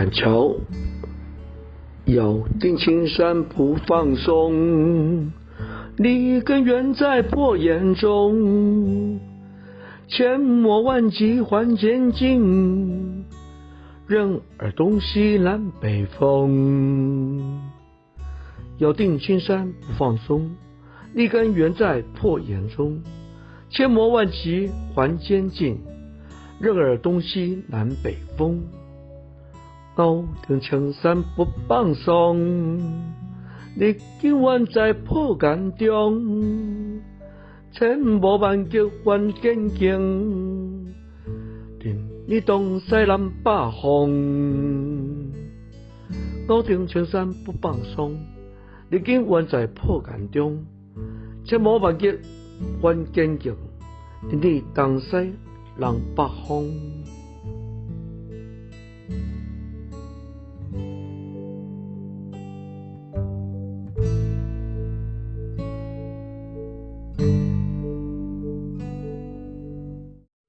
板桥，咬定青山不放松，立根远在破岩中，千磨万击还坚劲，任尔东西南北风。咬定青山不放松，立根远在破岩中，千磨万击还坚劲，任尔东西南北风。咬定青山不放松，立根远在破岩中，千磨万击还坚劲，任东西南北风。咬定青山不放松，立根远在破岩中，千磨万击还坚劲，任东西南北风。